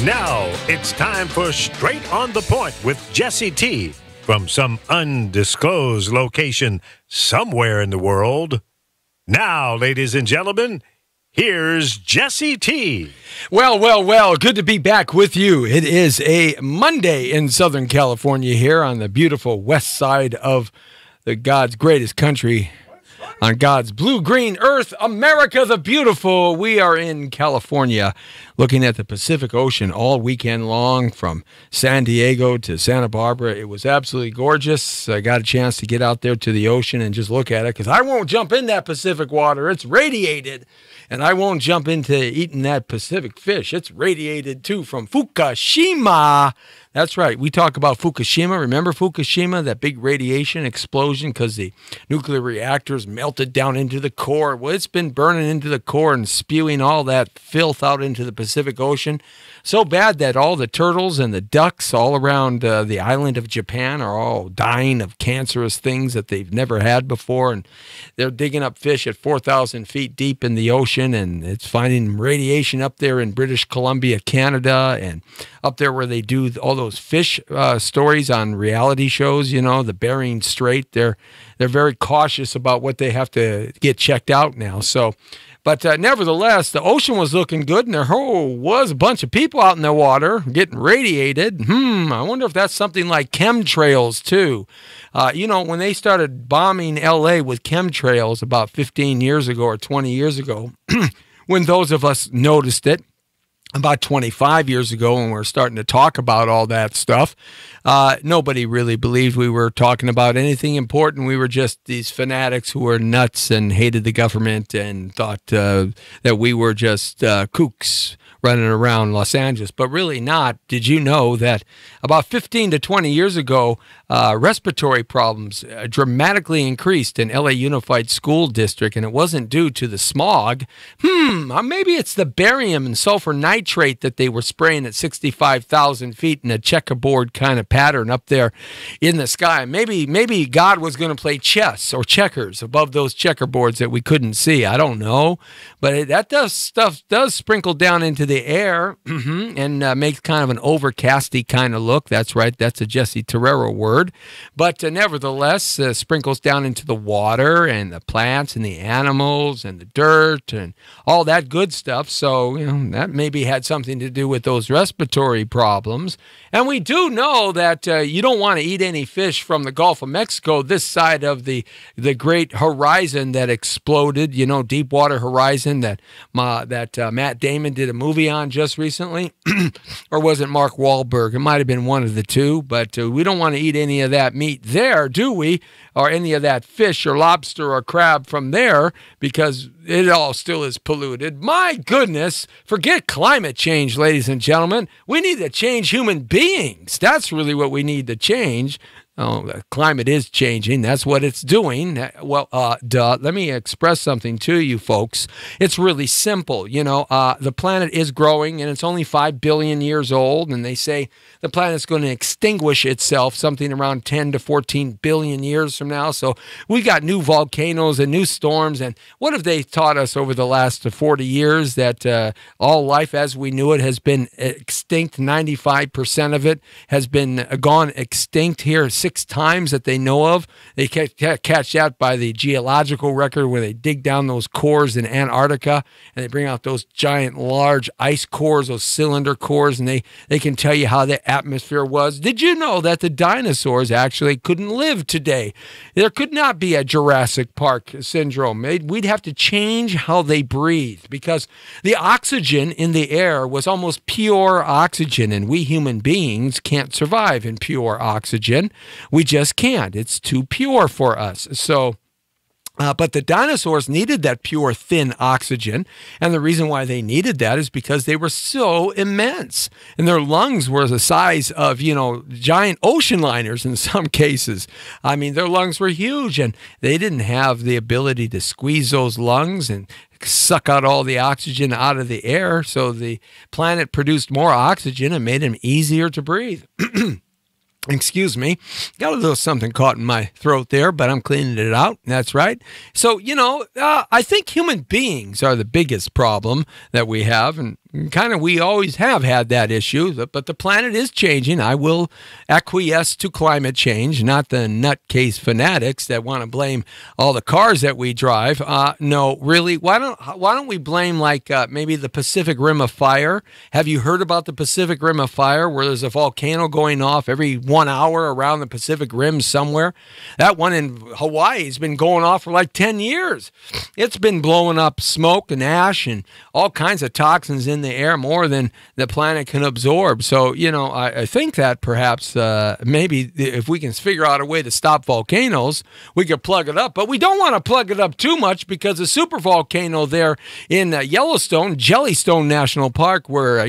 Now it's time for Straight on the Point with Jesse T. from some undisclosed location somewhere in the world. Now, ladies and gentlemen, here's Jesse T. Well, good to be back with you. It is a Monday in Southern California here on the beautiful west side of the God's greatest country, on God's blue-green earth, America the beautiful. We are in California looking at the Pacific Ocean all weekend long from San Diego to Santa Barbara. It was absolutely gorgeous. I got a chance to get out there to the ocean and just look at it because I won't jump in that Pacific water. It's radiated. And I won't jump into eating that Pacific fish. It's radiated, too, from Fukushima. That's right. We talk about Fukushima. Remember Fukushima, that big radiation explosion because the nuclear reactors melted down into the core? Well, it's been burning into the core and spewing all that filth out into the Pacific Ocean. So bad that all the turtles and the ducks all around the island of Japan are all dying of cancerous things that they've never had before. And they're digging up fish at 4,000 feet deep in the ocean, and it's finding radiation up there in British Columbia, Canada, and up there where they do all those fish stories on reality shows, you know, the Bering Strait. They're very cautious about what they have to get checked out now. So, but nevertheless, the ocean was looking good, and there was a bunch of people out in the water getting radiated. I wonder if that's something like chemtrails, too. You know, when they started bombing L.A. with chemtrails about 15 years ago or 20 years ago, when those of us noticed it, about 25 years ago when we were starting to talk about all that stuff, nobody really believed we were talking about anything important. We were just these fanatics who were nuts and hated the government and thought that we were just kooks running around Los Angeles, but really not. Did you know that about 15 to 20 years ago, respiratory problems dramatically increased in LA Unified School District, and it wasn't due to the smog. Maybe it's the barium and sulfur nitrate that they were spraying at 65,000 feet in a checkerboard kind of pattern up there in the sky. Maybe God was going to play chess or checkers above those checkerboards that we couldn't see. I don't know, but that stuff does sprinkle down into the air and makes kind of an overcasty kind of look. That's right. That's a Jesse Terrero word. But nevertheless, sprinkles down into the water and the plants and the animals and the dirt and all that good stuff. So, you know, that maybe had something to do with those respiratory problems. And we do know that you don't want to eat any fish from the Gulf of Mexico this side of the great horizon that exploded, you know, Deepwater Horizon that Matt Damon did a movie on just recently. Or was it Mark Wahlberg? It might have been one of the two, but we don't want to eat any of that meat there, do we? Or any of that fish or lobster or crab from there, because it all still is polluted. My goodness, forget climate change, ladies and gentlemen. We need to change human beings. That's really what we need to change. Oh, the climate is changing. That's what it's doing. Well, let me express something to you folks. It's really simple. You know, the planet is growing, and it's only 5 billion years old, and they say the planet's going to extinguish itself something around 10 to 14 billion years from now. So we got new volcanoes and new storms, and what have they taught us over the last 40 years? That all life as we knew it has been extinct. 95% of it has been gone extinct here 6 times that they know of. They catch that by the geological record where they dig down those cores in Antarctica and they bring out those giant large ice cores, those cylinder cores, and they can tell you how the atmosphere was. Did you know that the dinosaurs actually couldn't live today? There could not be a Jurassic Park syndrome. We'd have to change how they breathe because the oxygen in the air was almost pure oxygen, and we human beings can't survive in pure oxygen. We just can't. It's too pure for us. So, but the dinosaurs needed that pure, thin oxygen. And the reason why they needed that is because they were so immense. And their lungs were the size of, you know, giant ocean liners in some cases. I mean, their lungs were huge, and they didn't have the ability to squeeze those lungs and suck out all the oxygen out of the air. So the planet produced more oxygen and made them easier to breathe. Excuse me. Got a little something caught in my throat there, but I'm cleaning it out. That's right. So, you know, I think human beings are the biggest problem that we have. And kind of we always have had that issue, but the planet is changing. I will acquiesce to climate change, not the nutcase fanatics that want to blame all the cars that we drive. No, really, why don't we blame like maybe the Pacific Rim of Fire? Have you heard about the Pacific Rim of Fire, where there's a volcano going off every 1 hour around the Pacific Rim somewhere? That one in Hawaii has been going off for like 10 years. It's been blowing up smoke and ash and all kinds of toxins in the air, more than the planet can absorb. So, I think that perhaps maybe if we can figure out a way to stop volcanoes, we could plug it up. But we don't want to plug it up too much, because the super volcano there in Yellowstone, Jellystone National Park, where,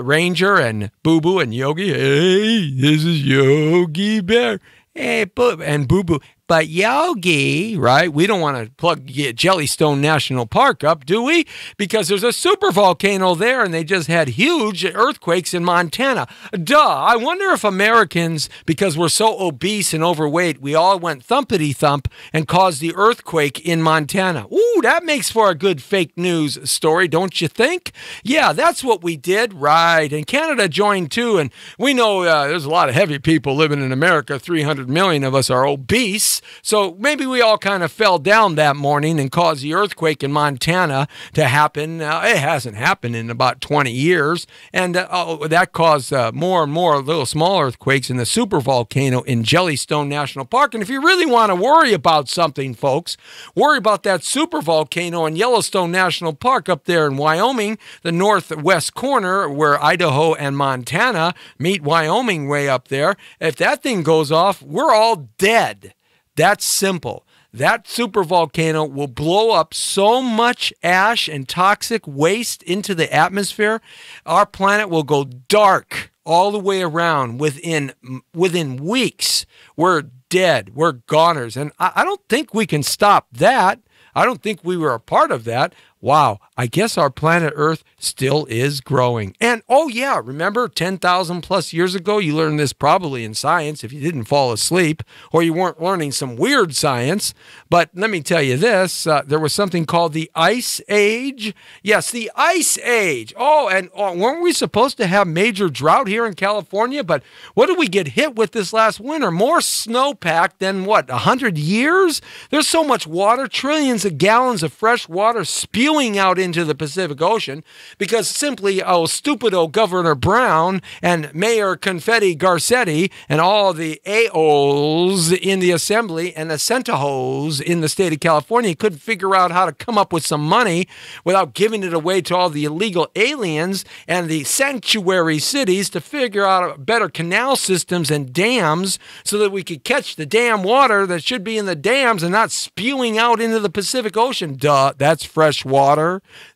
Ranger and Boo Boo and Yogi, hey, this is Yogi Bear. Hey, and Boo Boo. But Yogi, right? We don't want to plug Jellystone National Park up, do we? Because there's a super volcano there, and they just had huge earthquakes in Montana. Duh. I wonder if Americans, because we're so obese and overweight, we all went thumpity thump and caused the earthquake in Montana. Ooh, that makes for a good fake news story, don't you think? Yeah, that's what we did, right? And Canada joined too, and we know there's a lot of heavy people living in America. 300 million of us are obese. So maybe we all kind of fell down that morning and caused the earthquake in Montana to happen. It hasn't happened in about 20 years. And that caused more and more little small earthquakes in the supervolcano in Jellystone National Park. And if you really want to worry about something, folks, worry about that supervolcano in Yellowstone National Park up there in Wyoming, the northwest corner where Idaho and Montana meet. Wyoming way up there. If that thing goes off, we're all dead. That's simple. That supervolcano will blow up so much ash and toxic waste into the atmosphere, our planet will go dark all the way around within weeks. We're dead. We're goners. And I don't think we can stop that. I don't think we were a part of that. Wow, I guess our planet Earth still is growing. And oh yeah, remember 10,000 plus years ago, you learned this probably in science if you didn't fall asleep or you weren't learning some weird science. But let me tell you this, there was something called the Ice Age. Yes, the Ice Age. Oh, and weren't we supposed to have major drought here in California? But what did we get hit with this last winter? More snowpack than what, 100 years? There's so much water, trillions of gallons of fresh water spewing out into the Pacific Ocean because simply stupid old Governor Brown and Mayor Confetti Garcetti and all the a-holes in the assembly and the centahos in the state of California couldn't figure out how to come up with some money without giving it away to all the illegal aliens and the sanctuary cities to figure out better canal systems and dams so that we could catch the damn water that should be in the dams and not spewing out into the Pacific Ocean. Duh, that's fresh water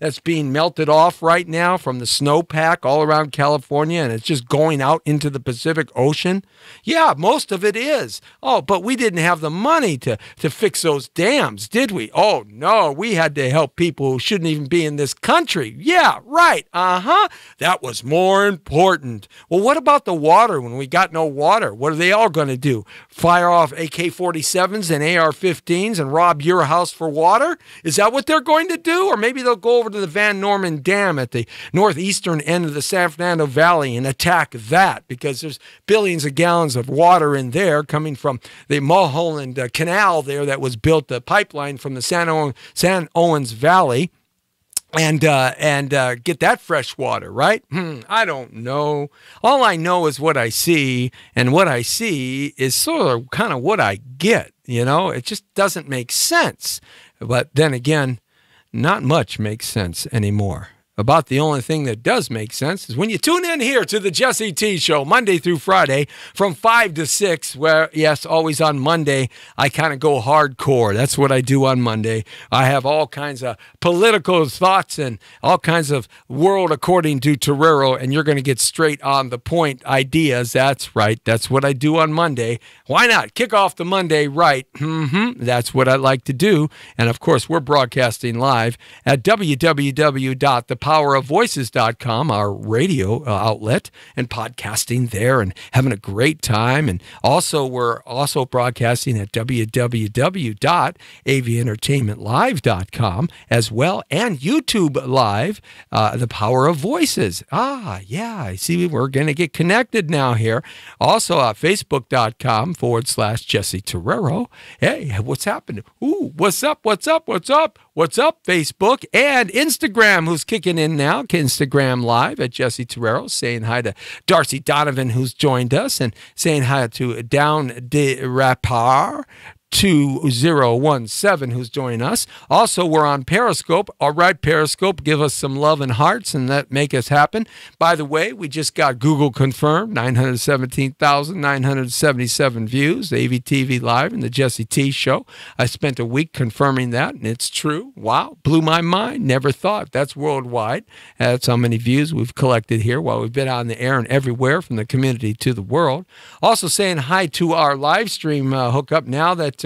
that's being melted off right now from the snowpack all around California, and it's just going out into the Pacific Ocean. Yeah, most of it is. Oh, but we didn't have the money to fix those dams, did we? Oh, no, we had to help people who shouldn't even be in this country. Yeah, right. That was more important. Well, what about the water when we got no water? What are they all going to do? Fire off AK-47s and AR-15s and rob your house for water? Is that what they're going to do? Or maybe they'll go over to the Van Norman Dam at the northeastern end of the San Fernando Valley and attack that because there's billions of gallons of water in there coming from the Mulholland Canal there that was built, the pipeline from the San Owens Valley. And get that fresh water, right? I don't know. All I know is what I see, and what I see is sort of kind of what I get, It just doesn't make sense. But then again, not much makes sense anymore. About the only thing that does make sense is when you tune in here to the Jesse T Show, Monday through Friday from 5 to 6, where, yes, always on Monday, I kind of go hardcore. That's what I do on Monday. I have all kinds of political thoughts and all kinds of world according to Torero, and you're going to get straight on the point ideas. That's right. That's what I do on Monday. Why not? Kick off the Monday right. That's what I like to do. And, of course, we're broadcasting live at www.thepodcast.com. thepowerofvoices.com, our radio outlet, and podcasting there and having a great time. And also, we're also broadcasting at www.aventertainmentlive.com as well, and YouTube Live, The Power of Voices. Yeah, I see we're going to get connected now here. Also, facebook.com/Jesse Terrero. Hey, what's happening? Ooh, what's up? What's up? What's up? What's up, Facebook? And Instagram, who's kicking in now. Instagram Live at Jesse Terrero, saying hi to Darcy Donovan, who's joined us, and saying hi to Down de Rapar 2017, who's joining us. Also, we're on Periscope. All right, Periscope, give us some love and hearts, and that make us happen. By the way, we just got Google confirmed, 917,977 views, AVTV Live and the Jesse T Show. I spent a week confirming that, and it's true. Wow, blew my mind. Never thought. That's worldwide. That's how many views we've collected here while we've been on the air and everywhere, from the community to the world. Also saying hi to our live stream hookup now that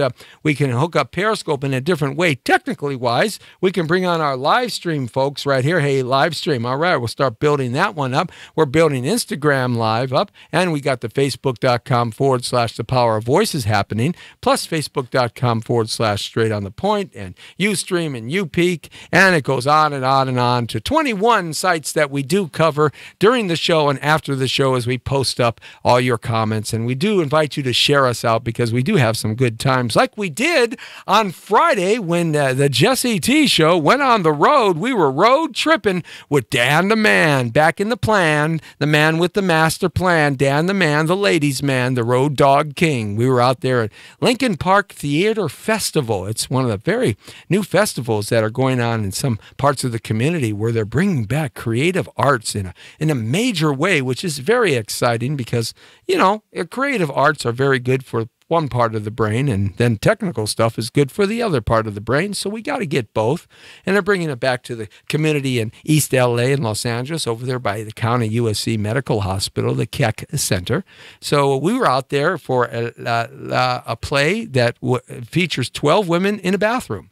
we can hook up Periscope in a different way. Technically wise, we can bring on our live stream folks right here. Hey, live stream. All right, we'll start building that one up. We're building Instagram Live up, and we got the facebook.com/The Power of Voices happening, plus facebook.com/Straight on the Point, and Ustream and Upeak, and it goes on and on and on to 21 sites that we do cover during the show and after the show as we post up all your comments. And we do invite you to share us out, because we do have some good times, like we did on Friday when the Jesse T Show went on the road. We were road tripping with Dan the Man, back in the plan, the man with the master plan, Dan the Man, the ladies' man, the road dog king. We were out there at Lincoln Park Theater Festival. It's one of the very new festivals that are going on in some parts of the community, where they're bringing back creative arts in a major way, which is very exciting, because, you know, creative arts are very good for one part of the brain, and then technical stuff is good for the other part of the brain. So we got to get both. And they're bringing it back to the community in East LA and Los Angeles, over there by the County USC Medical Hospital, the Keck Center. So we were out there for a play that features 12 women in a bathroom.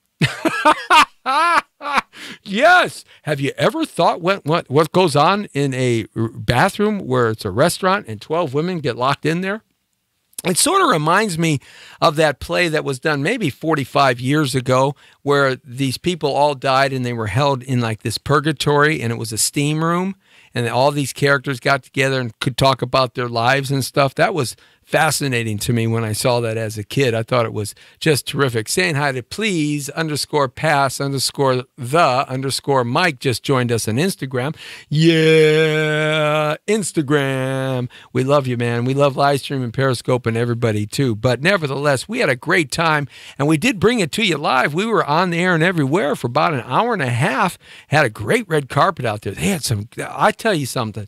Yes. Have you ever thought what goes on in a bathroom where it's a restaurant and 12 women get locked in there? It sort of reminds me of that play that was done maybe 45 years ago, where these people all died and they were held in like this purgatory, and it was a steam room, and all these characters got together and could talk about their lives and stuff. That was fascinating to me when I saw that as a kid. I thought it was just terrific. Saying hi to please_pass_the_Mike just joined us on Instagram. Yeah, Instagram. We love you, man. We love live stream and Periscope and everybody too. But nevertheless, we had a great time, and we did bring it to you live. We were on the air and everywhere for about an hour and a half. Had a great red carpet out there. They had some, I tell you something.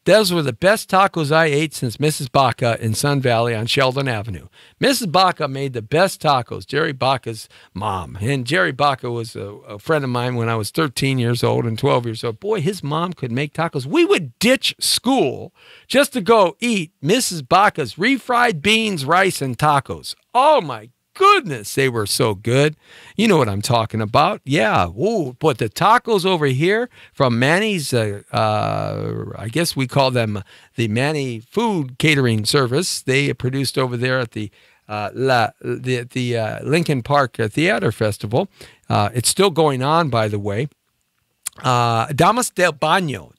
Those were the best tacos I ate since Mrs. Baca in Sun Valley on Sheldon Avenue. Mrs. Baca made the best tacos, Jerry Baca's mom. And Jerry Baca was a friend of mine when I was 13 years old and 12 years old. Boy, his mom could make tacos. We would ditch school just to go eat Mrs. Baca's refried beans, rice, and tacos. Oh, my goodness, they were so good. You know what I'm talking about. Yeah. Ooh, but the tacos over here from Manny's, I guess we call them the Manny Food Catering Service. They produced over there at the Lincoln Park Theater Festival. It's still going on, by the way. Damas de Baño.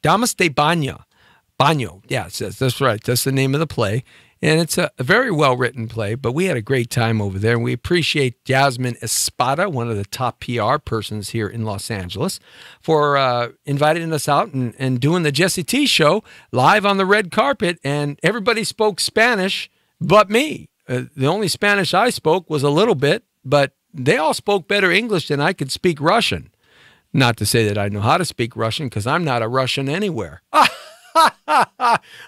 Baño. Yeah, it says that's right. That's the name of the play. And it's a very well-written play, but we had a great time over there. And we appreciate Jasmine Espada, one of the top PR persons here in Los Angeles, for inviting us out and doing the Jesse T Show live on the red carpet. And everybody spoke Spanish but me. The only Spanish I spoke was a little bit, but they all spoke better English than I could speak Russian. Not to say that I know how to speak Russian, because I'm not a Russian anywhere.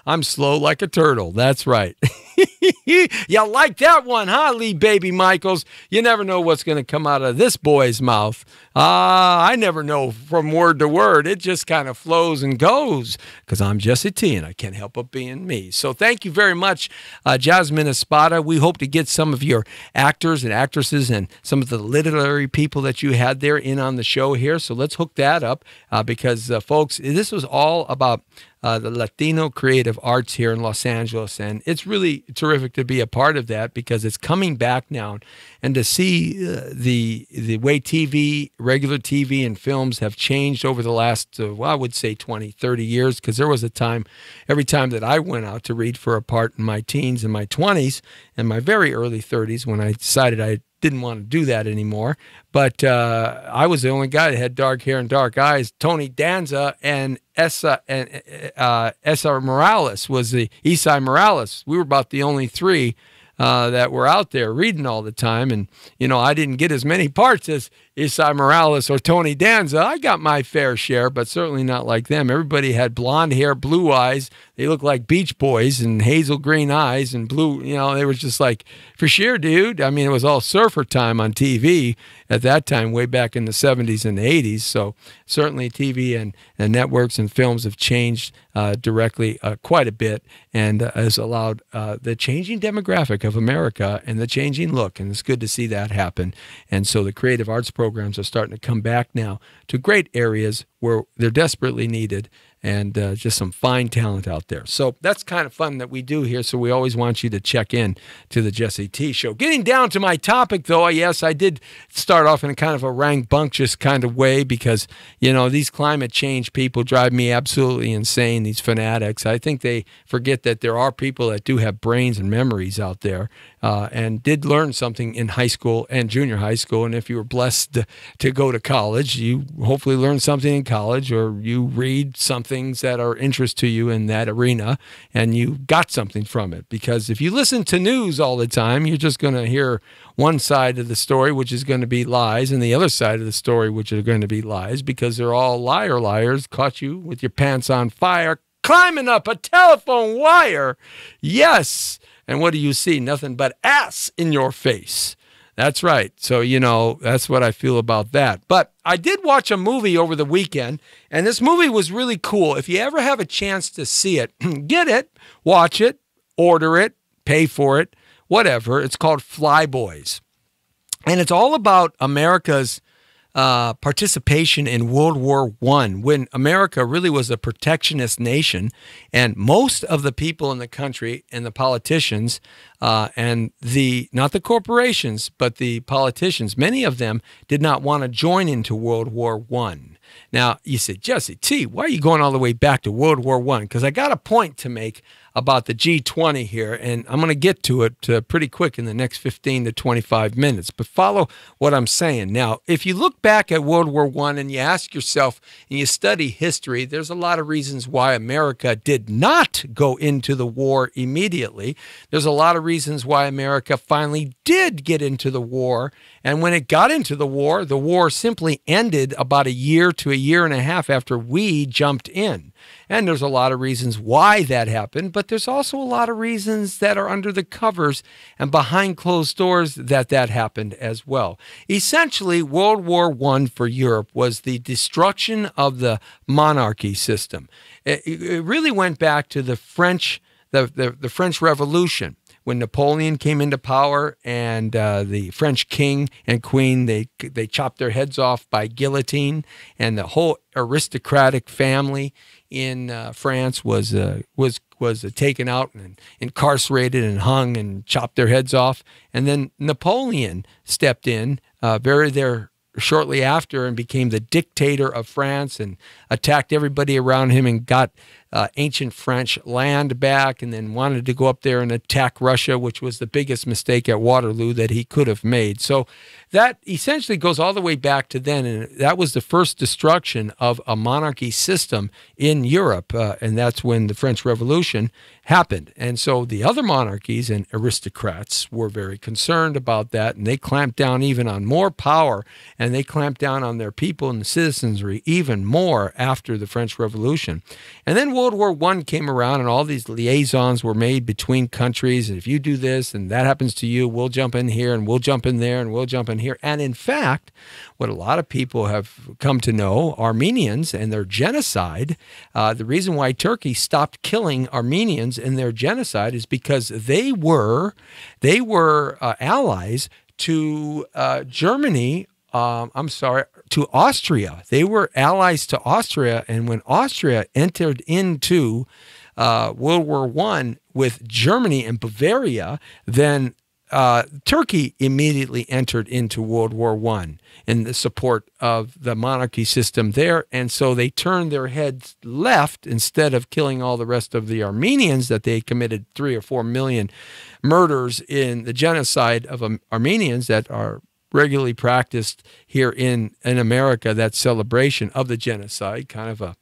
I'm slow like a turtle. That's right. You like that one, huh, Lee Baby Michaels? You never know what's going to come out of this boy's mouth. I never know from word to word. It just kind of flows and goes because I'm Jesse T and I can't help but being me. So thank you very much, Jasmine Espada. We hope to get some of your actors and actresses and some of the literary people that you had there in on the show here. So let's hook that up because, folks, this was all about the Latino creative arts here in Los Angeles. And it's really terrific to be a part of that because it's coming back now. And to see the way TV, regular TV and films have changed over the last, well, I would say 20, 30 years, because there was a time, every time that I went out to read for a part in my teens and my 20s and my very early 30s when I decided I didn't want to do that anymore. But I was the only guy that had dark hair and dark eyes. Tony Danza and Esa Morales was the Esai Morales. We were about the only three that were out there reading all the time. And, you know, I didn't get as many parts as Esai Morales or Tony Danza. I got my fair share, but certainly not like them. Everybody had blonde hair, blue eyes. They looked like Beach Boys and hazel green eyes and blue. You know, they were just like, for sure, dude. I mean, it was all surfer time on TV at that time, way back in the 70s and the 80s. So certainly TV and networks and films have changed directly quite a bit and has allowed the changing demographic of America and the changing look. And it's good to see that happen. And so the creative arts programs are starting to come back now to great areas where they're desperately needed and just some fine talent out there. So that's kind of fun that we do here. So we always want you to check in to the Jesse T Show. Getting down to my topic, though, yes, I did start off in a kind of a rambunctious kind of way because, you know, these climate change people drive me absolutely insane, these fanatics. I think they forget that there are people that do have brains and memories out there and did learn something in high school and junior high school. And if you were blessed to go to college, you hopefully learned something in college or you read something that are interest to you in that arena and you got something from it. Because if you listen to news all the time, you're just going to hear one side of the story, which is going to be lies, and the other side of the story, which are going to be lies, because they're all liars, caught you with your pants on fire, climbing up a telephone wire. Yes. And what do you see? Nothing but ass in your face. That's right. So, you know, that's what I feel about that. But I did watch a movie over the weekend, and this movie was really cool. If you ever have a chance to see it, get it, watch it, order it, pay for it, whatever. It's called Flyboys. And it's all about America's participation in World War I, when America really was a protectionist nation, and most of the people in the country and the politicians and not the corporations, but the politicians, many of them did not want to join into World War I. Now, you say, Jesse T, why are you going all the way back to World War I? Because I got a point to make about the G20 here, and I'm going to get to it pretty quick in the next 15 to 25 minutes. But follow what I'm saying. Now, if you look back at World War I and you ask yourself and you study history, there's a lot of reasons why America did not go into the war immediately. There's a lot of reasons why America finally did get into the war. And when it got into the war simply ended about a year to a year and a half after we jumped in. And there's a lot of reasons why that happened, but there's also a lot of reasons that are under the covers and behind closed doors that happened as well. Essentially, World War I for Europe was the destruction of the monarchy system. It really went back to the French Revolution, when Napoleon came into power and the French king and queen, they chopped their heads off by guillotine, and the whole aristocratic family in France was taken out and incarcerated and hung and chopped their heads off. And then Napoleon stepped in shortly after and became the dictator of France and attacked everybody around him and got ancient French land back, and then wanted to go up there and attack Russia, which was the biggest mistake at Waterloo that he could have made. So that essentially goes all the way back to then, and that was the first destruction of a monarchy system in Europe, and that's when the French Revolution happened. And so the other monarchies and aristocrats were very concerned about that, and they clamped down even on more power, and they clamped down on their people and the citizenry even more after the French Revolution. And then World World War I came around and all these liaisons were made between countries, and if you do this and that happens to you, we'll jump in here and we'll jump in there and we'll jump in here. And in fact, what a lot of people have come to know, Armenians and their genocide, the reason why Turkey stopped killing Armenians in their genocide is because they were allies to Germany. To Austria. They were allies to Austria, and when Austria entered into World War I with Germany and Bavaria, then Turkey immediately entered into World War I in the support of the monarchy system there, and so they turned their heads left instead of killing all the rest of the Armenians that they committed 3 or 4 million murders in the genocide of Armenians that are regularly practiced here in America, that celebration of the genocide, kind of a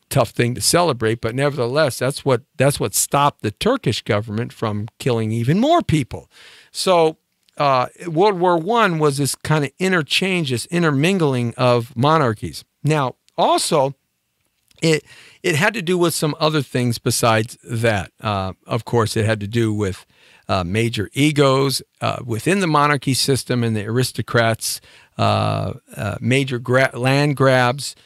tough thing to celebrate, but nevertheless, that's what stopped the Turkish government from killing even more people. So World War I was this kind of interchange, this intermingling of monarchies. Now, also, it had to do with some other things besides that. Of course, it had to do with major egos within the monarchy system and the aristocrats, major land grabs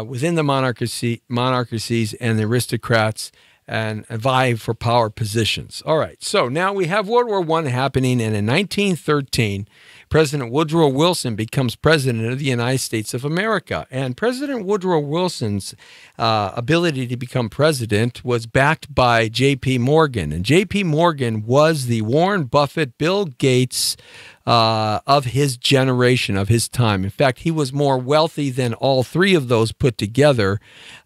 within the monarchies and the aristocrats, and vie for power positions. All right, so now we have World War I happening, and in 1913, President Woodrow Wilson becomes president of the United States of America. And President Woodrow Wilson's ability to become president was backed by J.P. Morgan. And J.P. Morgan was the Warren Buffett, Bill Gates of his generation, of his time. In fact, he was more wealthy than all three of those put together,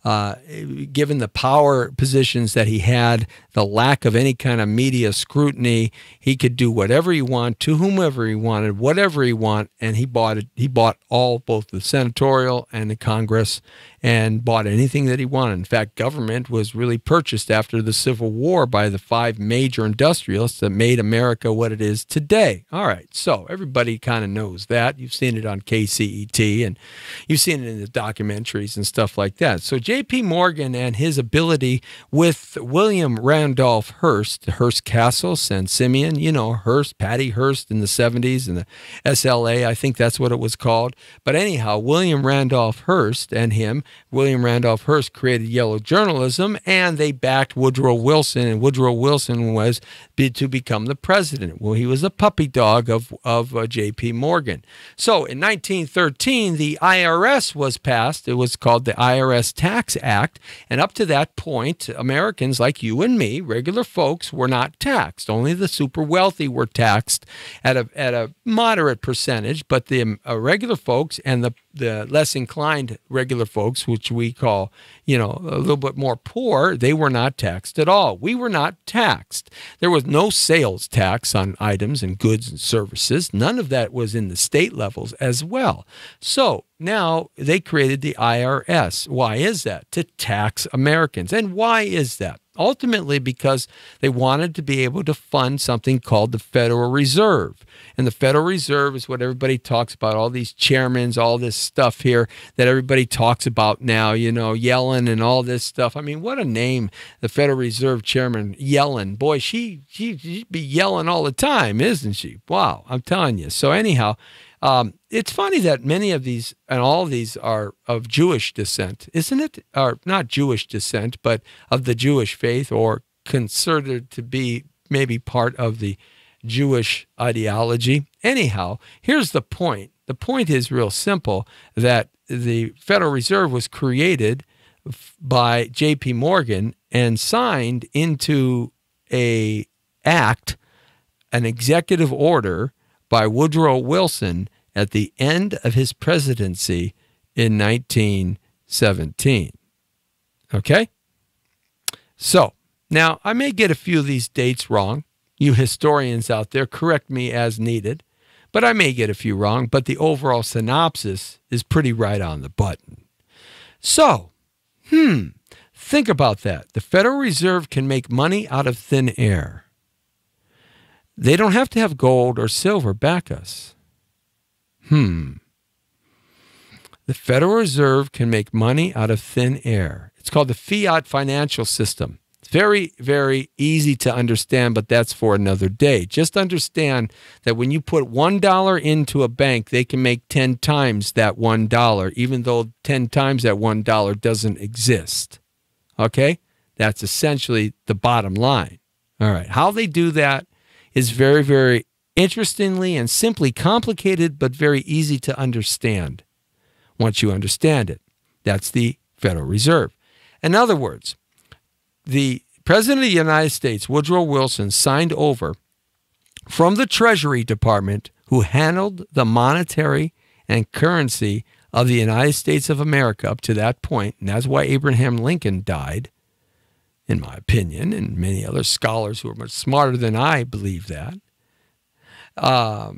given the power positions that he had, the lack of any kind of media scrutiny. He could do whatever he wanted to whomever he wanted, whatever he wanted, and he bought it. He bought both the senatorial and the Congress, and bought anything that he wanted. In fact, government was really purchased after the Civil War by the 5 major industrialists that made America what it is today. All right, so everybody kind of knows that. You've seen it on KCET, and you've seen it in the documentaries and stuff like that. So J.P. Morgan and his ability with William Randolph Hearst, Hearst Castle, San Simeon, you know, Hearst, Patty Hearst in the 70s, and the SLA, I think that's what it was called. But anyhow, William Randolph Hearst and him, William Randolph Hearst created yellow journalism, and they backed Woodrow Wilson, and Woodrow Wilson was to become the president. Well, he was a puppy dog of J.P. Morgan. So in 1913, the IRS was passed. It was called the IRS Tax Act, and up to that point, Americans like you and me, regular folks, were not taxed. Only the super wealthy were taxed at a moderate percentage, but the regular folks and the less inclined regular folks, which we call, you know, a little bit more poor, they were not taxed at all. We were not taxed. There was no sales tax on items and goods and services. None of that was in the state levels as well. So now they created the IRS. Why is that? To tax Americans. And why is that? Ultimately, because they wanted to be able to fund something called the Federal Reserve. And the Federal Reserve is what everybody talks about, all these chairmans, all this stuff here that everybody talks about now, you know, Yellen and all this stuff. I mean, what a name, the Federal Reserve Chairman, Yellen. Boy, she'd be yelling all the time, isn't she? Wow, I'm telling you. So anyhow, it's funny that many of these and all of these are of Jewish descent, isn't it? Or not Jewish descent, but of the Jewish faith, or considered to be maybe part of the Jewish ideology. Anyhow, here's the point. The point is real simple, that the Federal Reserve was created by J.P. Morgan and signed into an executive order by Woodrow Wilson at the end of his presidency in 1917. Okay? So, now I may get a few of these dates wrong. You historians out there, correct me as needed. But I may get a few wrong, but the overall synopsis is pretty right on the button. So, think about that. The Federal Reserve can make money out of thin air. They don't have to have gold or silver back us. The Federal Reserve can make money out of thin air. It's called the fiat financial system. It's very, very easy to understand, but that's for another day. Just understand that when you put $1 into a bank, they can make 10 times that $1, even though 10 times that $1 doesn't exist. Okay? That's essentially the bottom line. All right. How they do that is very, very interestingly and simply complicated, but very easy to understand once you understand it. That's the Federal Reserve. In other words, the President of the United States, Woodrow Wilson, signed over from the Treasury Department, who handled the monetary and currency of the United States of America up to that point, and that's why Abraham Lincoln died, in my opinion, and many other scholars who are much smarter than I believe that.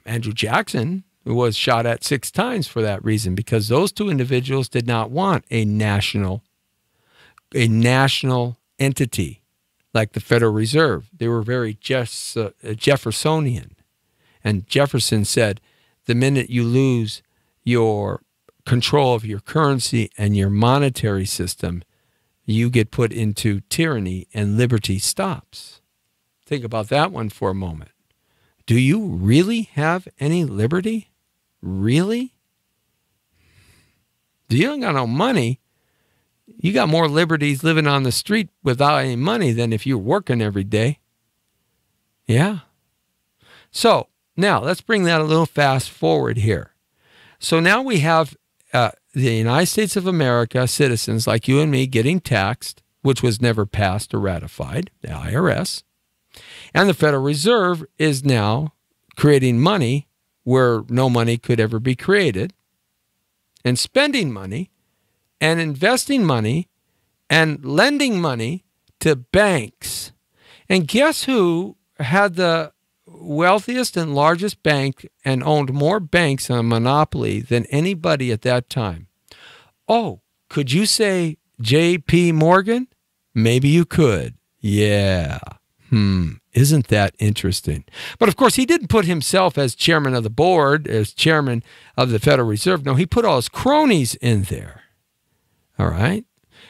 Andrew Jackson was shot at 6 times for that reason, because those two individuals did not want a national entity like the Federal Reserve. They were very Jeffersonian. And Jefferson said, the minute you lose your control of your currency and your monetary system, you get put into tyranny and liberty stops. Think about that one for a moment. Do you really have any liberty? Really? If you don't got no money, you got more liberties living on the street without any money than if you're working every day. Yeah. So now let's bring that a little fast forward here. So now we have the United States of America citizens like you and me getting taxed, which was never passed or ratified, the IRS. And the Federal Reserve is now creating money where no money could ever be created, and spending money and investing money and lending money to banks. And guess who had the wealthiest and largest bank and owned more banks on a monopoly than anybody at that time? Oh, could you say J.P. Morgan? Maybe you could. Yeah. Isn't that interesting? But of course, he didn't put himself as chairman of the board, as chairman of the Federal Reserve. No, he put all his cronies in there. All right.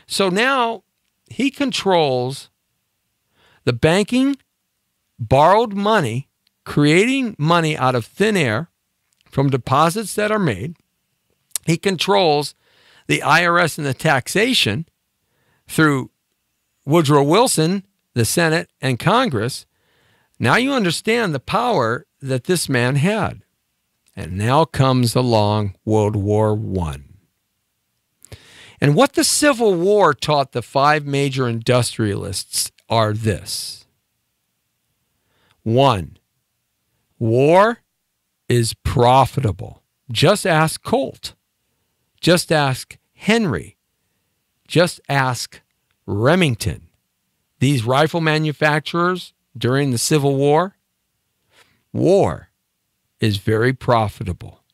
So now he controls the banking, borrowed money, creating money out of thin air from deposits that are made. He controls the IRS and the taxation through Woodrow Wilson, the Senate, and Congress. Now you understand the power that this man had. And now comes along World War I. And what the Civil War taught the 5 major industrialists are this. 1, war is profitable. Just ask Colt. Just ask Henry. Just ask Remington. These rifle manufacturers during the Civil War, war is very profitable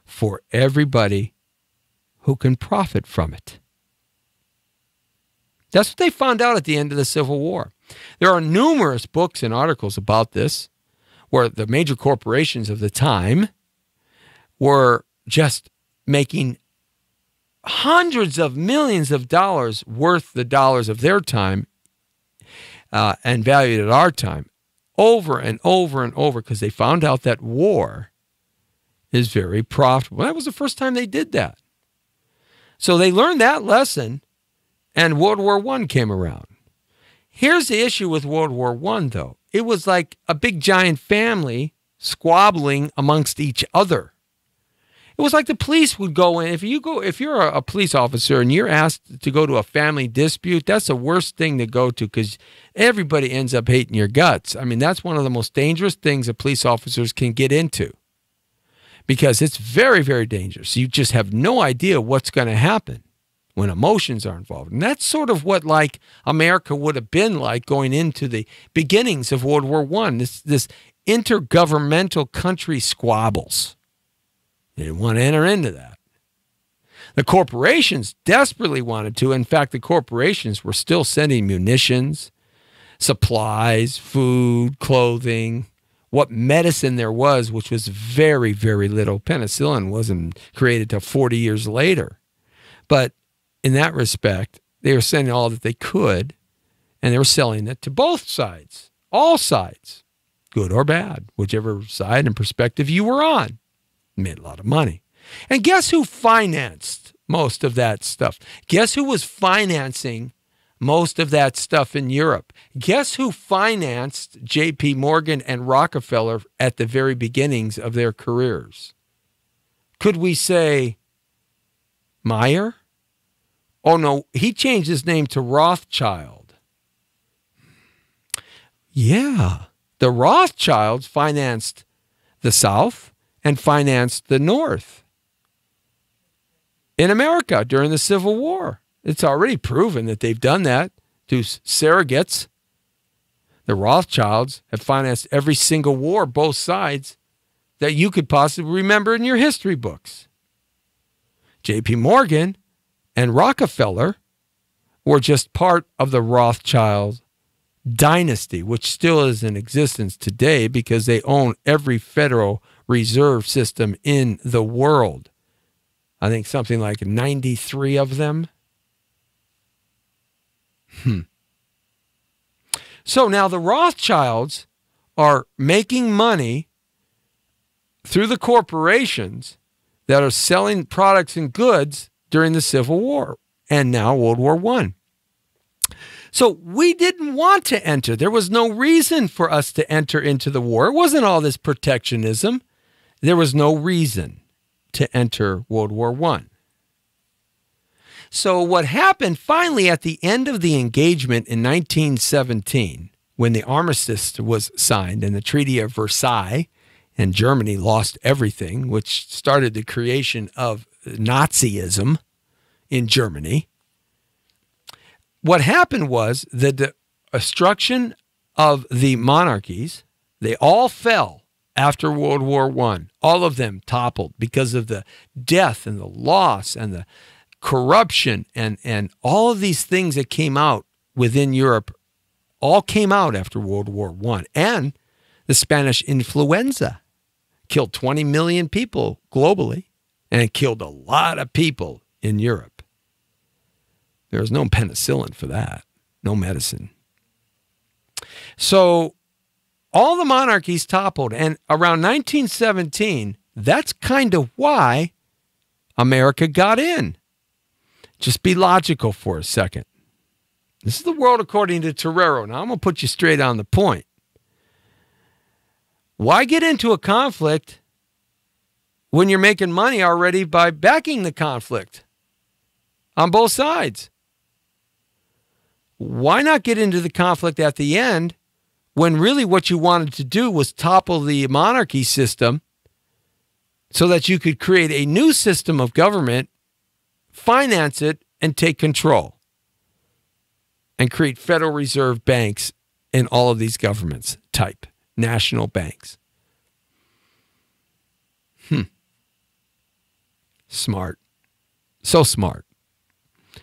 for everybody who can profit from it. That's what they found out at the end of the Civil War. There are numerous books and articles about this, where the major corporations of the time were just making hundreds of millions of dollars worth the dollars of their time and valued at our time over and over and over, because they found out that war is very profitable. That was the first time they did that. So they learned that lesson, and World War I came around. Here's the issue with World War I, though. It was like a big giant family squabbling amongst each other. It was like the police would go in. If you're a police officer and you're asked to go to a family dispute, that's the worst thing to go to, because everybody ends up hating your guts. I mean, that's one of the most dangerous things that police officers can get into, because it's very, very dangerous. You just have no idea what's going to happen when emotions are involved. And that's sort of what like America would have been like going into the beginnings of World War I, this intergovernmental country squabbles. They didn't want to enter into that. The corporations desperately wanted to. In fact, the corporations were still sending munitions, supplies, food, clothing, what medicine there was, which was very, very little. Penicillin wasn't created till 40 years later. But in that respect, They were sending all that they could, and they were selling it to both sides, all sides, good or bad, whichever side and perspective you were on. Made a lot of money. And guess who financed most of that stuff? Guess who was financing most of that stuff in Europe? Guess who financed J.P. Morgan and Rockefeller at the very beginnings of their careers? Could we say Meyer? Oh, no, he changed his name to Rothschild. Yeah, the Rothschilds financed the South and financed the North in America during the Civil War. It's already proven that they've done that to surrogates. The Rothschilds have financed every single war, both sides, that you could possibly remember in your history books. J.P. Morgan and Rockefeller were just part of the Rothschild dynasty, which still is in existence today because they own every Federal Reserve system in the world. I think something like 93 of them. So now the Rothschilds are making money through the corporations that are selling products and goods during the Civil War and now World War I. So we didn't want to enter. There was no reason for us to enter into the war. It wasn't all this protectionism. There was no reason to enter World War I. So what happened finally at the end of the engagement in 1917, when the armistice was signed and the Treaty of Versailles, and Germany lost everything, which started the creation of Nazism in Germany. What happened was that the destruction of the monarchies, they all fell after World War I. All of them toppled because of the death and the loss and the corruption and all of these things that came out within Europe all came out after World War I. And the Spanish influenza killed 20 million people globally, and it killed a lot of people in Europe. There was no penicillin for that, no medicine. So all the monarchies toppled, and around 1917, that's kind of why America got in. Just be logical for a second. This is the world according to Torero. Now I'm going to put you straight on the point. Why get into a conflict when you're making money already by backing the conflict on both sides? Why not get into the conflict at the end when really what you wanted to do was topple the monarchy system so that you could create a new system of government, finance it, and take control, and create Federal Reserve banks in all of these governments type national banks? Smart. So smart.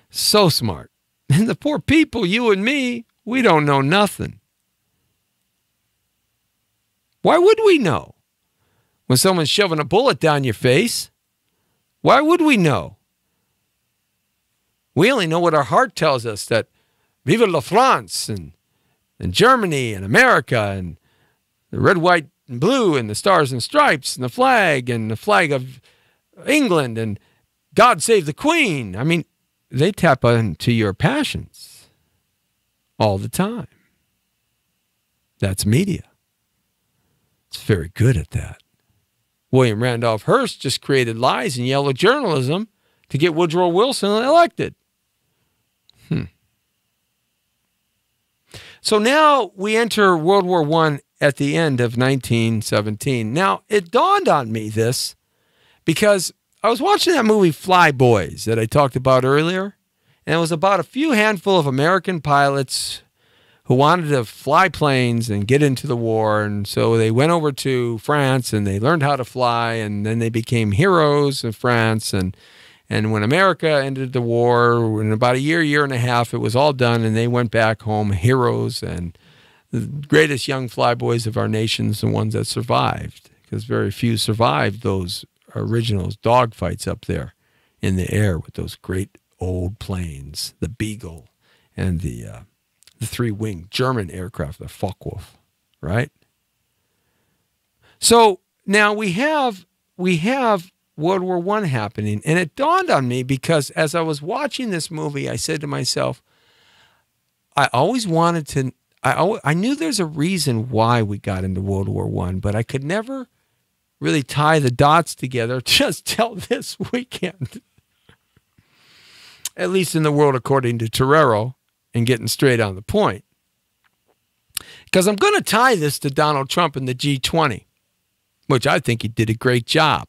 So smart. And the poor people, you and me, we don't know nothing. Why would we know? When someone's shoving a bullet down your face, why would we know? We only know what our heart tells us, that Vive la France and Germany and America and the red, white, and blue and the stars and stripes and the flag of England and God Save the Queen. I mean, they tap into your passions all the time. That's media. It's very good at that. William Randolph Hearst just created lies and yellow journalism to get Woodrow Wilson elected. So now we enter World War I at the end of 1917. Now, it dawned on me this because I was watching that movie Fly Boys that I talked about earlier, and it was about a few handful of American pilots who wanted to fly planes and get into the war, and so they went over to France and they learned how to fly, and then they became heroes in France, and when America ended the war, in about a year and a half, it was all done, and they went back home heroes and the greatest young flyboys of our nations, the ones that survived, because very few survived those original dogfights up there in the air with those great old planes, the Beagle and the three-wing German aircraft, the Focke-Wulf, right? So now we have World War I happening, and it dawned on me because as I was watching this movie, I said to myself, I always wanted to. I knew there's a reason why we got into World War I, but I could never really tie the dots together just till this weekend. At least in the world according to Torero, and getting straight on the point. Because I'm going to tie this to Donald Trump and the G20, which I think he did a great job.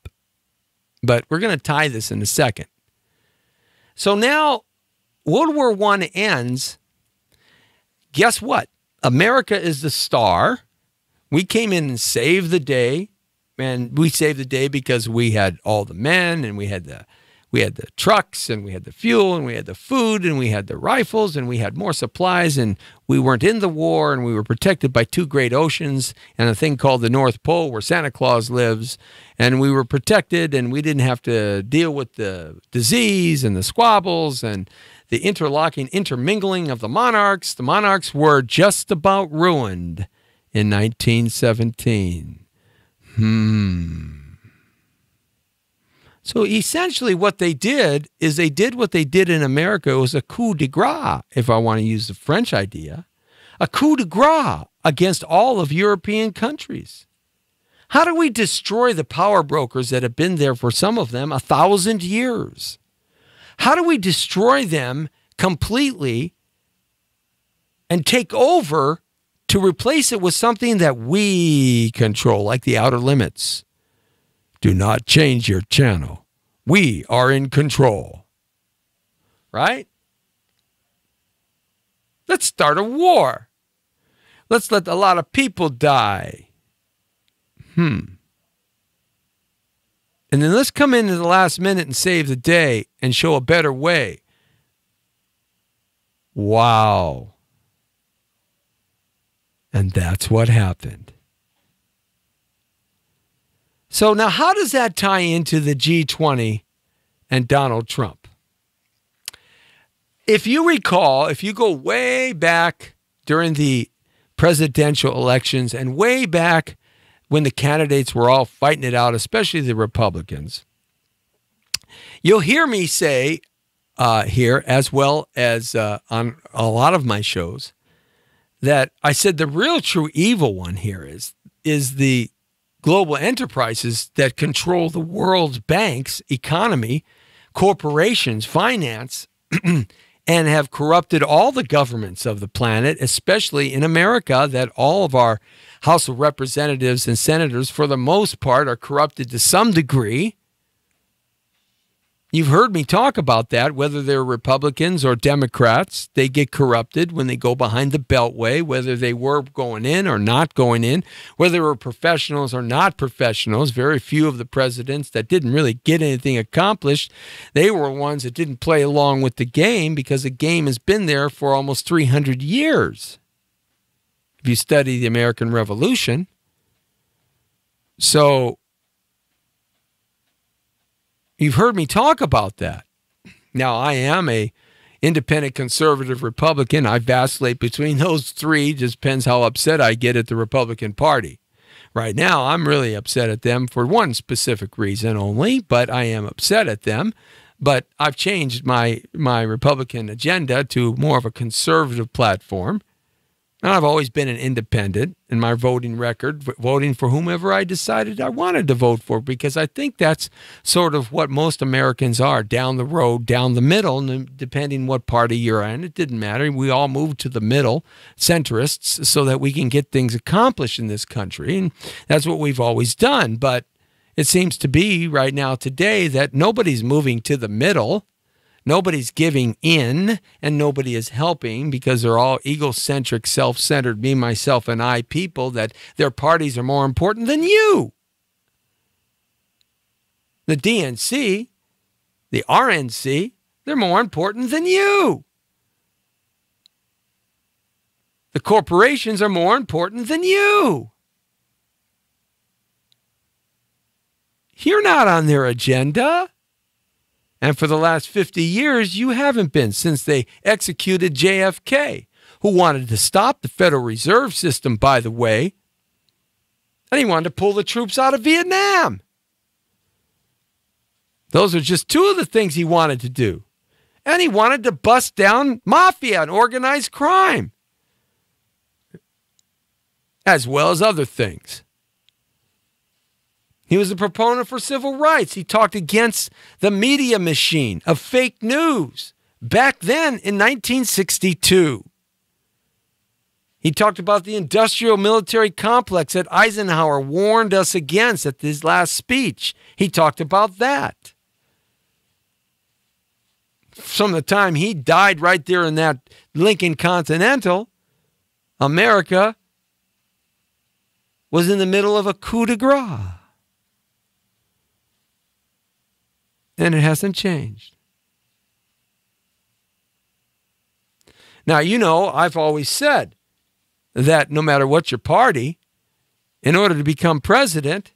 But we're going to tie this in a second. So now World War I ends. Guess what? America is the star. We came in and saved the day. And we saved the day because we had all the men, and we had the trucks, and we had the fuel, and we had the food, and we had the rifles, and we had more supplies, and we weren't in the war, and we were protected by two great oceans and a thing called the North Pole where Santa Claus lives, and we were protected, and we didn't have to deal with the disease and the squabbles and the intermingling of the monarchs. The monarchs were just about ruined in 1917. So essentially what they did is they did what they did in America. It was a coup de grace, if I want to use the French idea, a coup de grace against all of European countries. How do we destroy the power brokers that have been there for some of them 1,000 years? How do we destroy them completely and take over to replace it with something that we control, like the Outer Limits? Do not change your channel. We are in control. Right? Let's start a war. Let's let a lot of people die. And then let's come in at the last minute and save the day and show a better way. Wow. And that's what happened. So now how does that tie into the G20 and Donald Trump? If you recall, if you go way back during the presidential elections and way back when the candidates were all fighting it out, especially the Republicans, you'll hear me say here, as well as on a lot of my shows, that I said the real true evil one here is the global enterprises that control the world's banks, economy, corporations, finance, and have corrupted all the governments of the planet, especially in America, that all of our House of Representatives and senators, for the most part, are corrupted to some degree. You've heard me talk about that, whether they're Republicans or Democrats. They get corrupted when they go behind the beltway, whether they were going in or not going in, whether they were professionals or not professionals. Very few of the presidents that didn't really get anything accomplished, they were ones that didn't play along with the game, because the game has been there for almost 300 years. If you study the American Revolution. So you've heard me talk about that. Now, I am a independent conservative Republican. I vacillate between those three. Just depends how upset I get at the Republican Party. Right now, I'm really upset at them for one specific reason only, but I am upset at them. But I've changed my Republican agenda to more of a conservative platform. And I've always been an independent in my voting record, voting for whomever I decided I wanted to vote for, because I think that's sort of what most Americans are, down the road, down the middle, and depending what party you're in. It didn't matter. We all moved to the middle, centrists, so that we can get things accomplished in this country. And that's what we've always done. But it seems to be right now today that nobody's moving to the middle. Nobody's giving in, and nobody is helping, because they're all egocentric, self-centered, me, myself, and I people, that their parties are more important than you. The DNC, the RNC, they're more important than you. The corporations are more important than you. You're not on their agenda. And for the last 50 years, you haven't been, since they executed JFK, who wanted to stop the Federal Reserve System, by the way, and he wanted to pull the troops out of Vietnam. Those are just two of the things he wanted to do. And he wanted to bust down mafia and organized crime, as well as other things. He was a proponent for civil rights. He talked against the media machine of fake news back then in 1962. He talked about the industrial military complex that Eisenhower warned us against at his last speech. He talked about that. From the time he died right there in that Lincoln Continental, America was in the middle of a coup de grace. And it hasn't changed. Now, you know, I've always said that no matter what your party, in order to become president,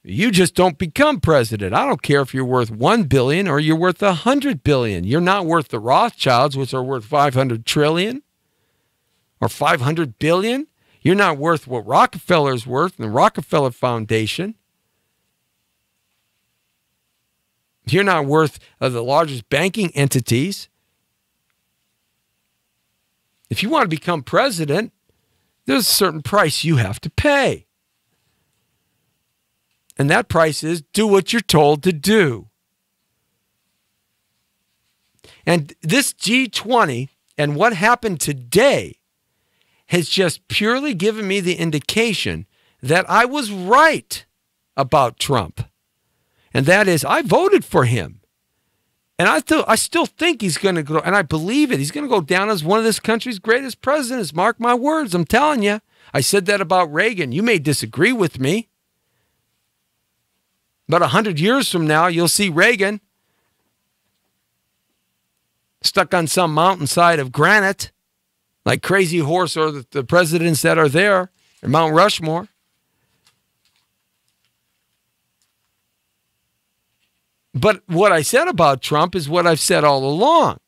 you just don't become president. I don't care if you're worth $1 billion or you're worth $100 billion. You're not worth the Rothschilds, which are worth $500 trillion or $500 billion. You're not worth what Rockefeller's worth in the Rockefeller Foundation. You're not worth the largest banking entities. If you want to become president, there's a certain price you have to pay. And that price is do what you're told to do. And this G20 and what happened today has just purely given me the indication that I was right about Trump. And that is, I voted for him. And I still think he's going to go, and I believe it, he's going to go down as one of this country's greatest presidents. Mark my words, I'm telling you. I said that about Reagan. You may disagree with me. But 100 years from now, you'll see Reagan stuck on some mountainside of granite, like Crazy Horse or the presidents that are there, or Mount Rushmore. But what I said about Trump is what I've said all along.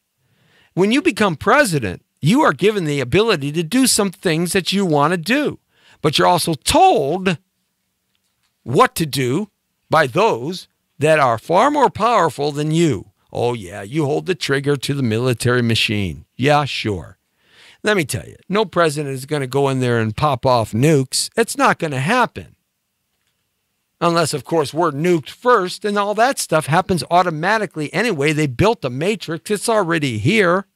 When you become president, you are given the ability to do some things that you want to do. But you're also told what to do by those that are far more powerful than you. Oh, yeah, you hold the trigger to the military machine. Yeah, sure. Let me tell you, no president is going to go in there and pop off nukes. It's not going to happen. Unless, of course, we're nuked first, and all that stuff happens automatically anyway. They built the matrix. It's already here.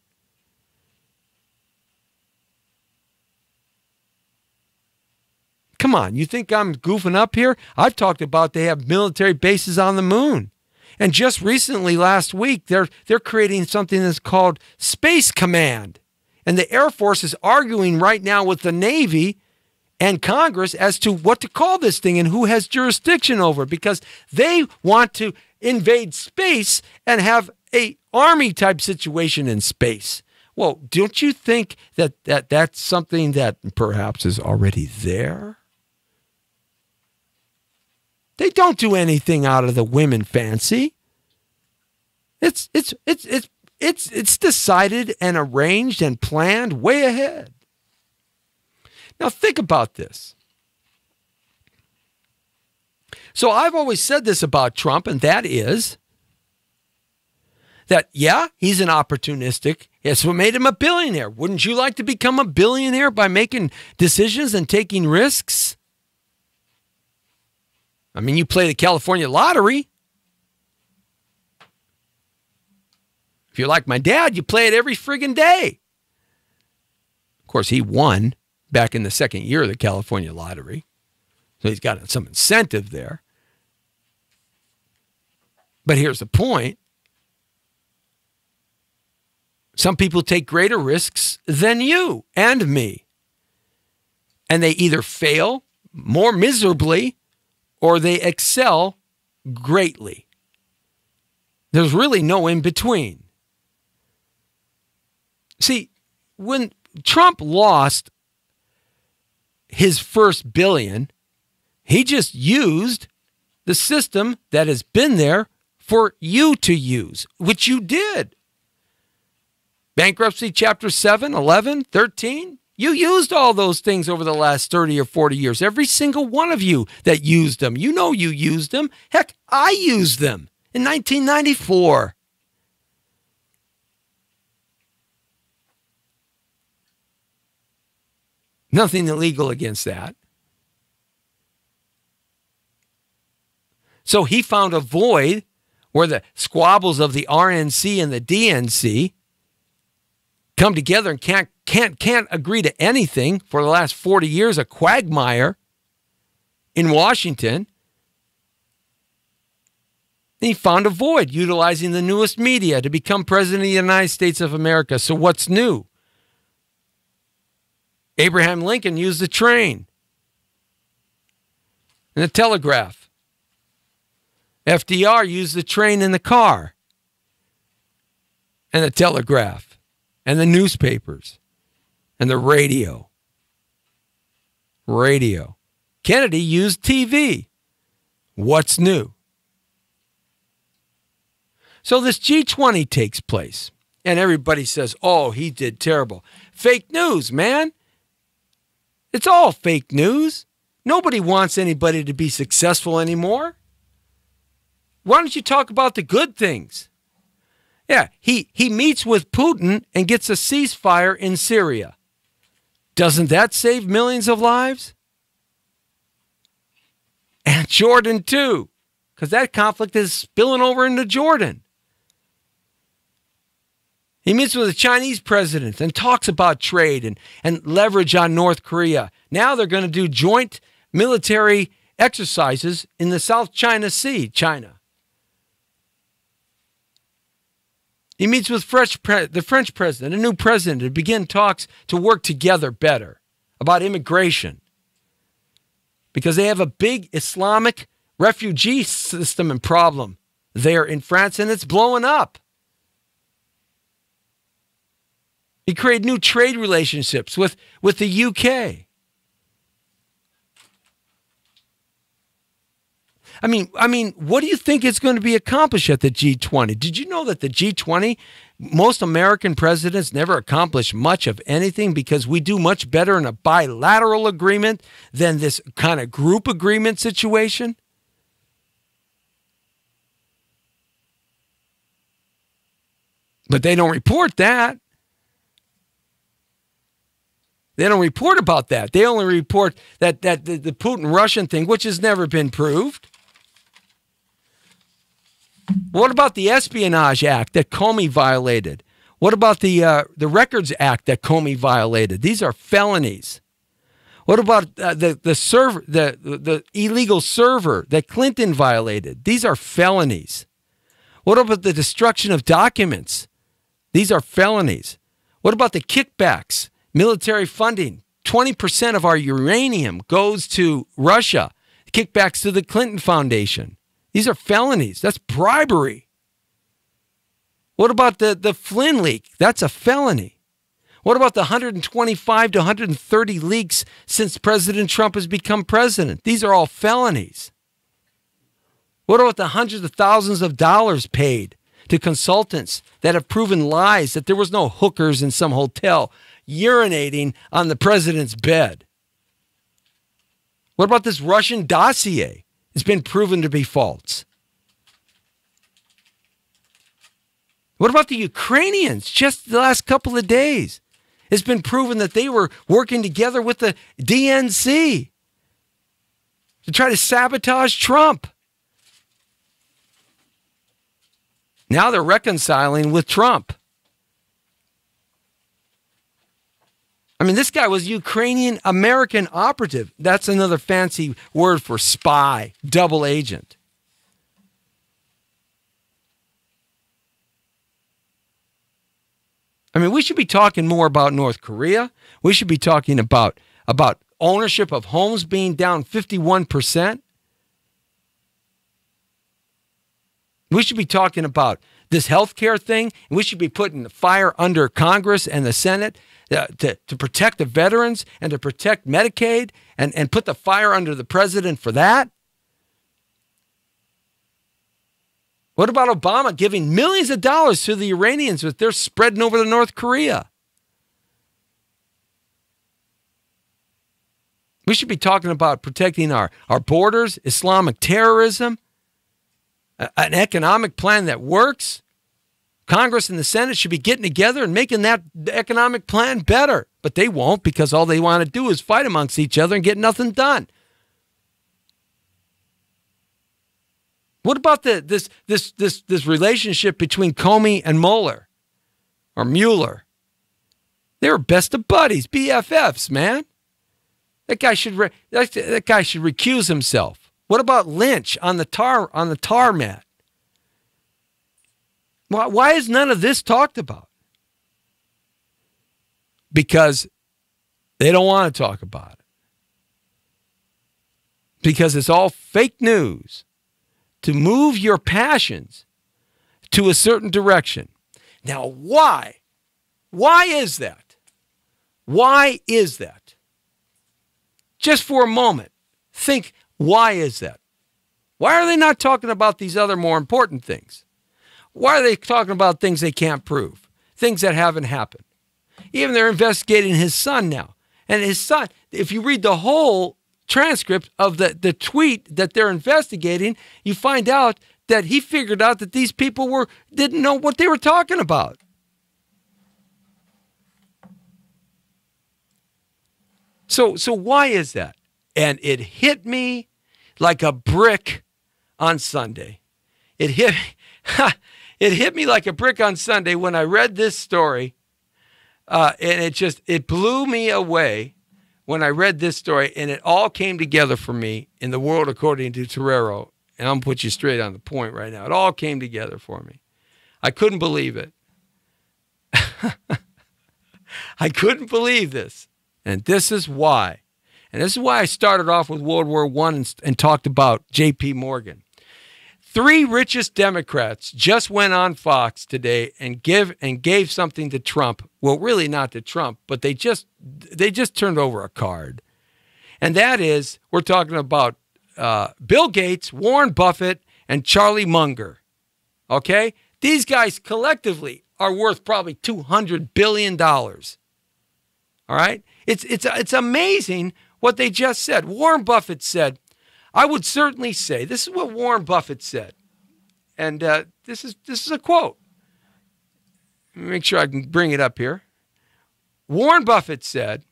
Come on, you think I'm goofing up here? I've talked about they have military bases on the moon. And just recently, last week, they're creating something that's called Space Command. And the Air Force is arguing right now with the Navy and Congress as to what to call this thing and who has jurisdiction over it, because they want to invade space and have a army type situation in space. Well, don't you think that that's something that perhaps is already there? They don't do anything out of the women fancy. It's decided and arranged and planned way ahead. Now think about this. So I've always said this about Trump, and that is that, yeah, he's an opportunistic. It's what made him a billionaire. Wouldn't you like to become a billionaire by making decisions and taking risks? I mean, you play the California lottery. If you're like my dad, you play it every friggin' day. Of course, he won back in the second year of the California lottery. So he's got some incentive there. But here's the point. Some people take greater risks than you and me. And they either fail more miserably or they excel greatly. There's really no in between. See, when Trump lost his first billion, he just used the system that has been there for you to use, which you did. Bankruptcy, Chapter 7, 11, 13. You used all those things over the last 30 or 40 years. Every single one of you that used them. You know you used them. Heck, I used them in 1994. Nothing illegal against that. So he found a void where the squabbles of the RNC and the DNC come together and can't agree to anything for the last 40 years, a quagmire in Washington. And he found a void utilizing the newest media to become president of the United States of America. So what's new? Abraham Lincoln used the train and the telegraph. FDR used the train and the car and the telegraph and the newspapers and the radio. Kennedy used TV. What's new? So this G20 takes place, and everybody says, oh, he did terrible. Fake news, man. It's all fake news. Nobody wants anybody to be successful anymore. Why don't you talk about the good things? Yeah, he meets with Putin and gets a ceasefire in Syria. Doesn't that save millions of lives? And Jordan too, because that conflict is spilling over into Jordan. He meets with the Chinese president and talks about trade and leverage on North Korea. Now they're going to do joint military exercises in the South China Sea, China. He meets with the French president, a new president, to begin talks to work together better about immigration. Because they have a big Islamic refugee system and problem there in France, and it's blowing up. He created new trade relationships with the UK. I mean, what do you think is going to be accomplished at the G20? Did you know that the G20, most American presidents never accomplish much of anything because we do much better in a bilateral agreement than this kind of group agreement situation? But they don't report that. They don't report about that. They only report that the Putin-Russian thing, which has never been proved. What about the Espionage Act that Comey violated? What about the Records Act that Comey violated? These are felonies. What about the illegal server that Clinton violated? These are felonies. What about the destruction of documents? These are felonies. What about the kickbacks? Military funding, 20% of our uranium goes to Russia. Kickbacks to the Clinton Foundation. These are felonies. That's bribery. What about the Flynn leak? That's a felony. What about the 125 to 130 leaks since President Trump has become president? These are all felonies. What about the hundreds of thousands of dollars paid to consultants that have proven lies that there was no hookers in some hotel urinating on the president's bed? What about this Russian dossier? It's been proven to be false. What about the Ukrainians? Just the last couple of days, it's been proven that they were working together with the DNC to try to sabotage Trump. Now they're reconciling with Trump. I mean, this guy was Ukrainian-American operative. That's another fancy word for spy, double agent. I mean, we should be talking more about North Korea. We should be talking about ownership of homes being down 51%. We should be talking about this healthcare thing, and we should be putting the fire under Congress and the Senate to protect the veterans and to protect Medicaid and put the fire under the president for that. What about Obama giving millions of dollars to the Iranians that they're spreading over to North Korea? We should be talking about protecting our borders, Islamic terrorism, an economic plan that works. Congress and the Senate should be getting together and making that economic plan better. But they won't, because all they want to do is fight amongst each other and get nothing done. What about this relationship between Comey and Mueller? Or Mueller? They were best of buddies, BFFs, man. That guy should recuse himself. What about Lynch on the tar mat? Why is none of this talked about? Because they don't want to talk about it. Because it's all fake news to move your passions to a certain direction. Now, why? Why is that? Why is that? Just for a moment, think, why is that? Why are they not talking about these other more important things? Why are they talking about things they can't prove? Things that haven't happened. Even they're investigating his son now. And his son, if you read the whole transcript of the tweet that they're investigating, you find out that he figured out that these people didn't know what they were talking about. So why is that? And it hit me like a brick on Sunday. It hit me like a brick on Sunday when I read this story, and it blew me away when I read this story, and it all came together for me in the world according to Torero. And I'm going to put you straight on the point right now. It all came together for me. I couldn't believe it. I couldn't believe this. And this is why. And this is why I started off with World War I and talked about J.P. Morgan. 3 richest Democrats just went on Fox today and gave something to Trump. Well, really not to Trump, but they just turned over a card. And that is, we're talking about Bill Gates, Warren Buffett, and Charlie Munger. Okay? These guys collectively are worth probably $200 billion. All right? It's amazing what they just said. Warren Buffett said, I would certainly say, this is what Warren Buffett said. And this is a quote. Let me make sure I can bring it up here. Warren Buffett said,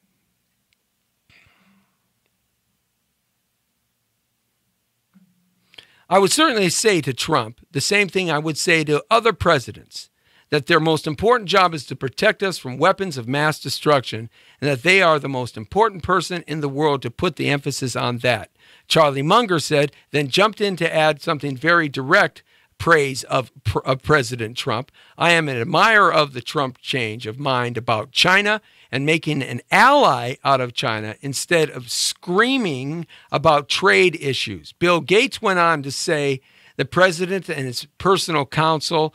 I would certainly say to Trump the same thing I would say to other presidents, that their most important job is to protect us from weapons of mass destruction, and that they are the most important person in the world to put the emphasis on that. Charlie Munger said, then jumped in to add something very direct praise of President Trump. I am an admirer of the Trump change of mind about China and making an ally out of China instead of screaming about trade issues. Bill Gates went on to say the president and his personal counsel,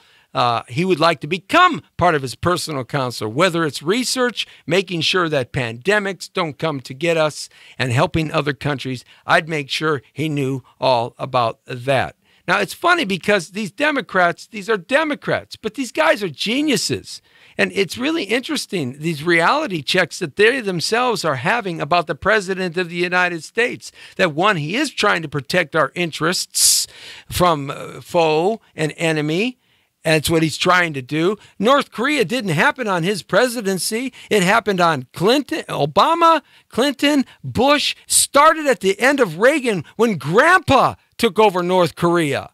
he would like to become part of his personal counsel, whether it's research, making sure that pandemics don't come to get us, and helping other countries. I'd make sure he knew all about that. Now, it's funny because these Democrats, these are Democrats, but these guys are geniuses. And it's really interesting, these reality checks that they themselves are having about the president of the United States. That one, he is trying to protect our interests from foe and enemy. That's what he's trying to do. North Korea didn't happen on his presidency. It happened on Clinton, Obama, Clinton, Bush, started at the end of Reagan when Grandpa took over North Korea.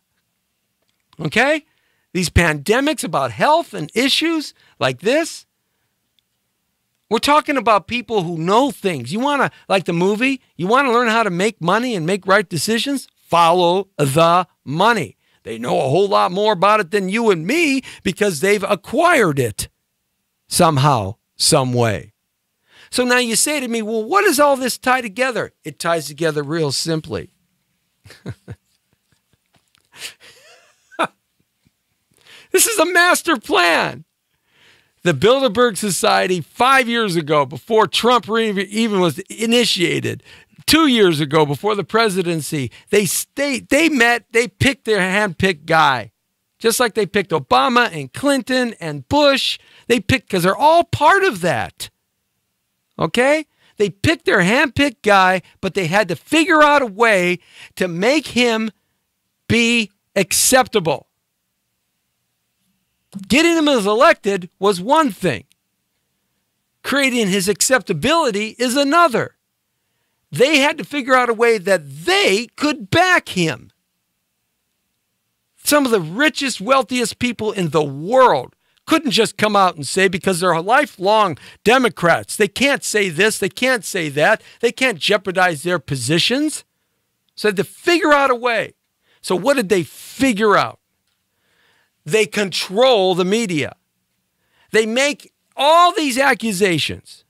Okay? These pandemics about health and issues like this. We're talking about people who know things. You want to, like the movie, you want to learn how to make money and make right decisions? Follow the money. They know a whole lot more about it than you and me because they've acquired it somehow, some way. So now you say to me, well, what does all this tie together? It ties together real simply. This is a master plan. The Bilderberg Society 5 years ago, before Trump even was initiated, 2 years ago, before the presidency, they met, they picked their hand-picked guy. Just like they picked Obama and Clinton and Bush. They picked, because they're all part of that. Okay? They picked their hand-picked guy, but they had to figure out a way to make him be acceptable. Getting him as elected was one thing. Creating his acceptability is another. They had to figure out a way that they could back him. Some of the richest, wealthiest people in the world couldn't just come out and say, because they're lifelong Democrats, they can't say this, they can't say that, they can't jeopardize their positions. So they had to figure out a way. So what did they figure out? They control the media. They make all these accusations.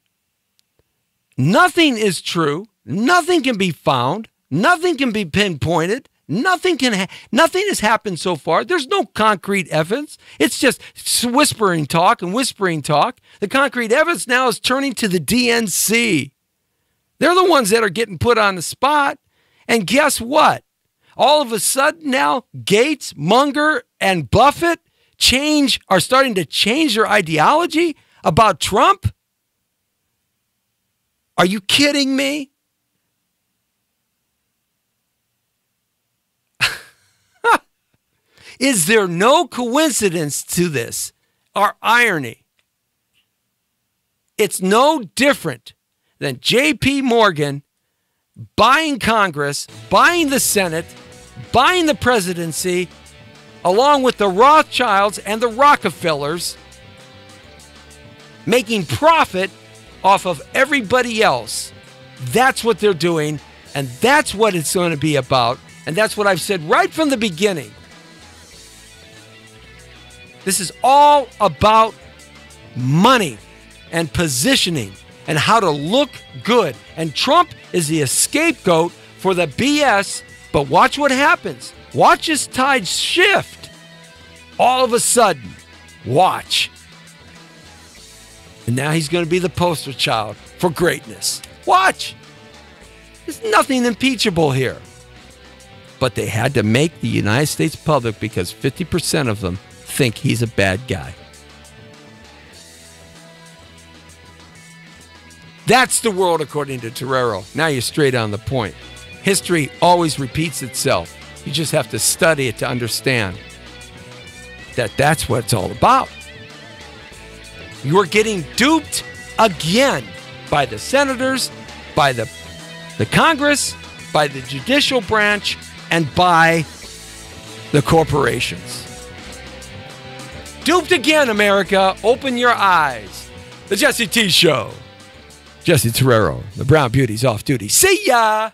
Nothing is true. Nothing can be found. Nothing can be pinpointed. Nothing has happened so far. There's no concrete evidence. It's just whispering talk and whispering talk. The concrete evidence now is turning to the DNC. They're the ones that are getting put on the spot. And guess what? All of a sudden now, Gates, Munger, and Buffett are starting to change their ideology about Trump? Are you kidding me? Is there no coincidence to this or irony? It's no different than J.P. Morgan buying Congress, buying the Senate, buying the presidency, along with the Rothschilds and the Rockefellers, making profit off of everybody else. That's what they're doing, and that's what it's going to be about, and that's what I've said right from the beginning. This is all about money and positioning and how to look good. And Trump is the scapegoat for the BS, but watch what happens. Watch his tide shift. All of a sudden, watch. And now he's going to be the poster child for greatness. Watch. There's nothing impeachable here. But they had to make the United States public because 50% of them think he's a bad guy. That's the world according to Torero. Now you're straight on the point. History always repeats itself. You just have to study it to understand that that's what it's all about. You're getting duped again by the senators, by the Congress, by the judicial branch, and by the corporations. Duped again, America. Open your eyes. The Jesse T. Show. Jesse Torero, the Brown Beauty's off duty. See ya!